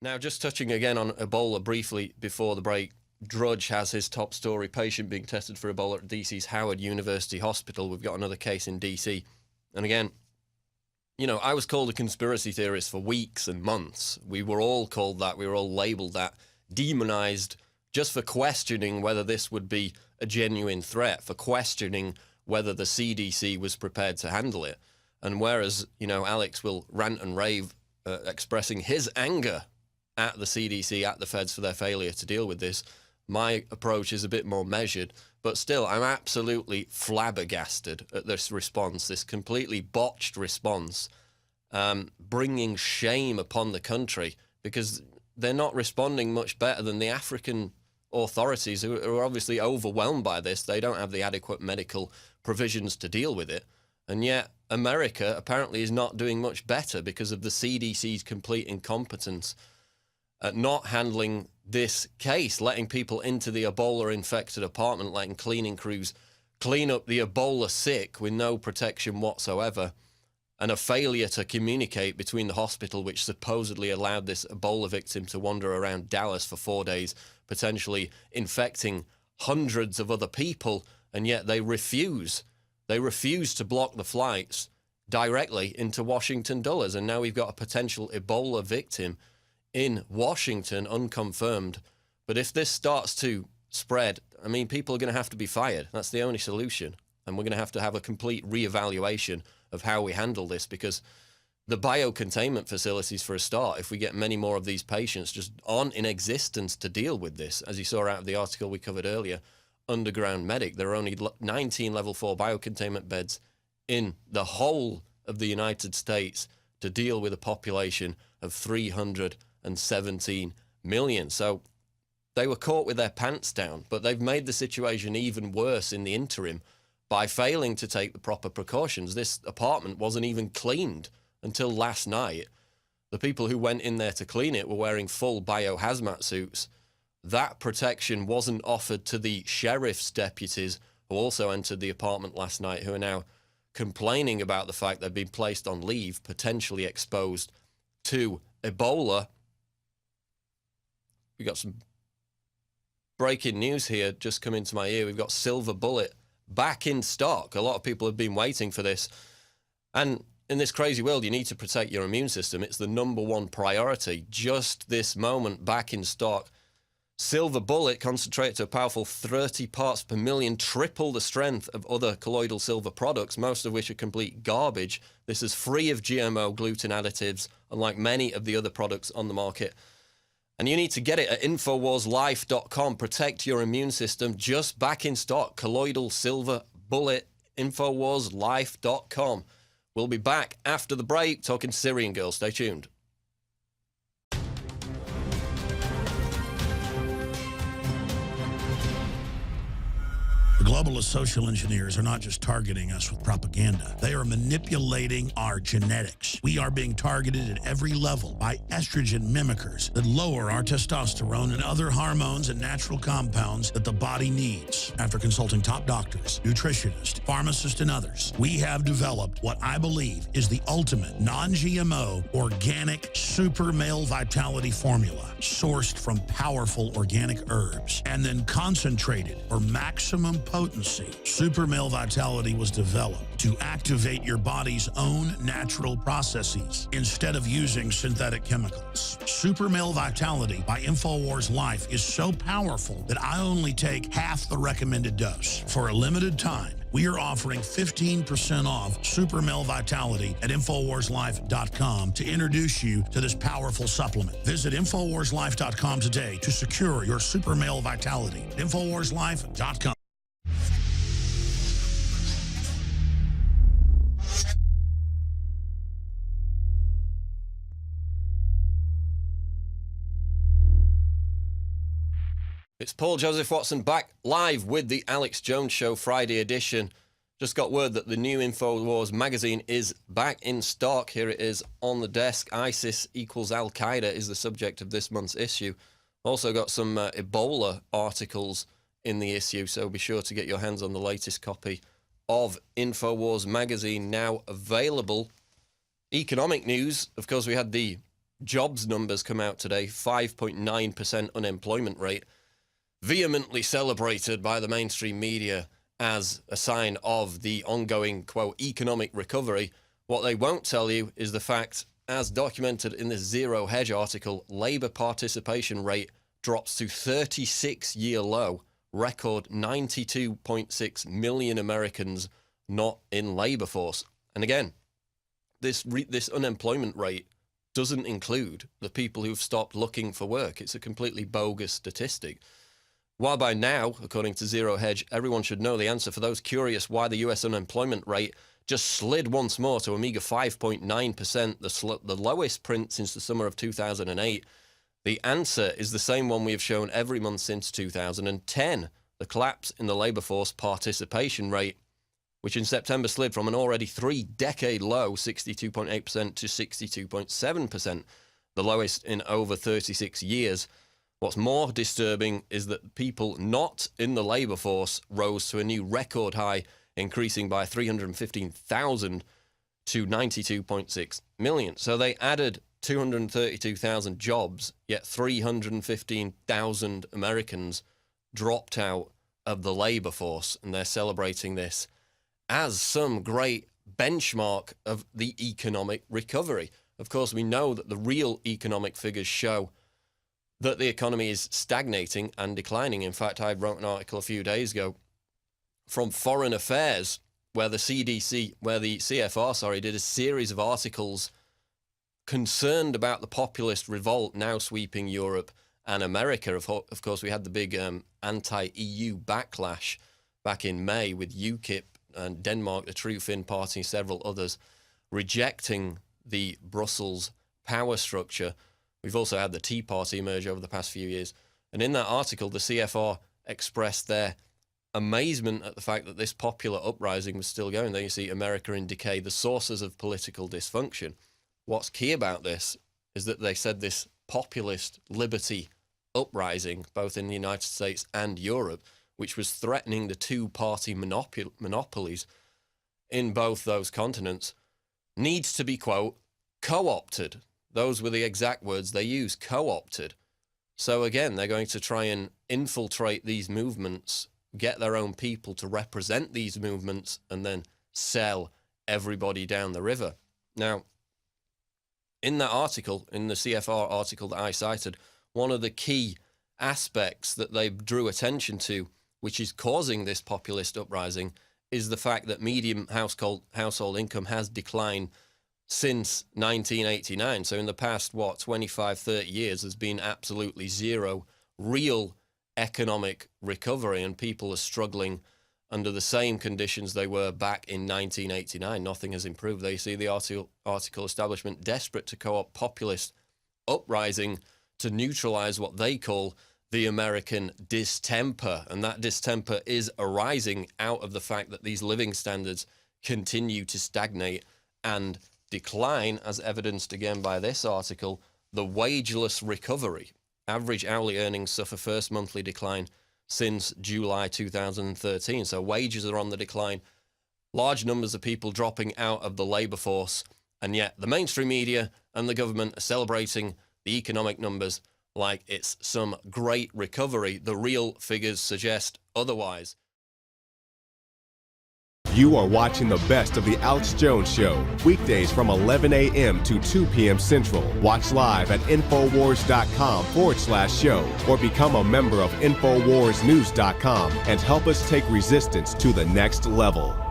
Now, just touching again on Ebola briefly before the break, Drudge has his top story, patient being tested for Ebola at DC's Howard University Hospital. We've got another case in DC. And again, you know, I was called a conspiracy theorist for weeks and months. We were all called that. We were all labeled that, demonized just for questioning whether this would be a genuine threat, for questioning whether the CDC was prepared to handle it. And whereas, you know, Alex will rant and rave, expressing his anger at the CDC, at the feds for their failure to deal with this, my approach is a bit more measured. But still, I'm absolutely flabbergasted at this response, this completely botched response, bringing shame upon the country, because they're not responding much better than the African authorities, who are obviously overwhelmed by this. They don't have the adequate medical provisions to deal with it. And yet America apparently is not doing much better because of the CDC's complete incompetence at not handling this case, letting people into the Ebola-infected apartment, letting cleaning crews clean up the Ebola sick with no protection whatsoever, and a failure to communicate between the hospital, which supposedly allowed this Ebola victim to wander around Dallas for 4 days, potentially infecting hundreds of other people, and yet they refuse. They refuse to block the flights directly into Washington Dulles, and now we've got a potential Ebola victim in Washington, unconfirmed. But if this starts to spread, I mean, people are going to have to be fired. That's the only solution. And we're going to have a complete reevaluation of how we handle this, because the biocontainment facilities, for a start, if we get many more of these patients, just aren't in existence to deal with this. As you saw out of the article we covered earlier, Underground Medic, there are only 19 level 4 biocontainment beds in the whole of the United States to deal with a population of 317 million. So they were caught with their pants down, but they've made the situation even worse in the interim by failing to take the proper precautions. This apartment wasn't even cleaned until last night. The people who went in there to clean it were wearing full biohazmat suits. That protection wasn't offered to the sheriff's deputies who also entered the apartment last night, who are now complaining about the fact they've been placed on leave, potentially exposed to Ebola. We got some breaking news here just come into my ear. We've got Silver Bullet back in stock. A lot of people have been waiting for this. And in this crazy world, you need to protect your immune system. It's the #1 priority. Just this moment, back in stock. Silver Bullet, concentrated to a powerful 30 parts per million, triple the strength of other colloidal silver products, most of which are complete garbage. This is free of GMO gluten additives, unlike many of the other products on the market. And you need to get it at InfoWarsLife.com. Protect your immune system. Just back in stock. Colloidal Silver Bullet, InfoWarsLife.com. We'll be back after the break talking Syrian girls. Stay tuned. The globalist social engineers are not just targeting us with propaganda. They are manipulating our genetics. We are being targeted at every level by estrogen mimickers that lower our testosterone and other hormones and natural compounds that the body needs. After consulting top doctors, nutritionists, pharmacists, and others, we have developed what I believe is the ultimate non-GMO organic super male vitality formula, sourced from powerful organic herbs and then concentrated for maximum potency. Super Male Vitality was developed to activate your body's own natural processes instead of using synthetic chemicals. Super Male Vitality by InfoWars Life is so powerful that I only take half the recommended dose. For a limited time, we are offering 15% off Super Male Vitality at InfoWarsLife.com to introduce you to this powerful supplement. Visit InfoWarsLife.com today to secure your Super Male Vitality. InfoWarsLife.com. It's Paul Joseph Watson back live with the Alex Jones Show Friday edition. Just got word that the new InfoWars magazine is back in stock. Here it is on the desk. ISIS equals Al-Qaeda is the subject of this month's issue. Also got some Ebola articles in the issue, so be sure to get your hands on the latest copy of InfoWars magazine, now available. Economic news, of course, we had the jobs numbers come out today, 5.9% unemployment rate, vehemently celebrated by the mainstream media as a sign of the ongoing, quote, economic recovery. What they won't tell you is the fact, as documented in this Zero Hedge article, Labour participation rate drops to 36-year low, record 92.6 million Americans not in labour force. And again, this unemployment rate doesn't include the people who've stopped looking for work. It's a completely bogus statistic. While by now, according to Zero Hedge, everyone should know the answer for those curious why the US unemployment rate just slid once more to a meager 5.9%, the lowest print since the summer of 2008. The answer is the same one we have shown every month since 2010, the collapse in the labour force participation rate, which in September slid from an already three-decade low, 62.8% to 62.7%, the lowest in over 36 years. What's more disturbing is that people not in the labour force rose to a new record high, increasing by 315,000 to 92.6 million. So they added 232,000 jobs, yet 315,000 Americans dropped out of the labour force, and they're celebrating this as some great benchmark of the economic recovery. Of course, we know that the real economic figures show that the economy is stagnating and declining. In fact, I wrote an article a few days ago from Foreign Affairs, where the CFR, did a series of articles concerned about the populist revolt now sweeping Europe and America. Of course, we had the big anti-EU backlash back in May with UKIP and Denmark, the True Finn Party, several others, rejecting the Brussels power structure. We've also had the Tea Party emerge over the past few years. And in that article, the CFR expressed their amazement at the fact that this popular uprising was still going. There you see America in decay, the sources of political dysfunction. What's key about this is that they said this populist liberty uprising, both in the United States and Europe, which was threatening the two-party monopolies in both those continents, needs to be, quote, co-opted. Those were the exact words they used, co-opted. So again, they're going to try and infiltrate these movements, get their own people to represent these movements, and then sell everybody down the river. Now, in that article, in the CFR article that I cited, one of the key aspects that they drew attention to, which is causing this populist uprising, is the fact that median household income has declined since 1989. So in the past, 25, 30 years, there's been absolutely zero real economic recovery, and people are struggling under the same conditions they were back in 1989. Nothing has improved. They see the article establishment desperate to co-opt populist uprising to neutralize what they call the American distemper. And that distemper is arising out of the fact that these living standards continue to stagnate and decline, as evidenced again by this article, the wageless recovery. Average hourly earnings suffer first monthly decline since July 2013. So wages are on the decline, large numbers of people dropping out of the labour force, and yet the mainstream media and the government are celebrating the economic numbers like it's some great recovery. The real figures suggest otherwise. You are watching the best of the Alex Jones Show, weekdays from 11 a.m. to 2 p.m. Central. Watch live at Infowars.com/show or become a member of InfoWarsNews.com and help us take resistance to the next level.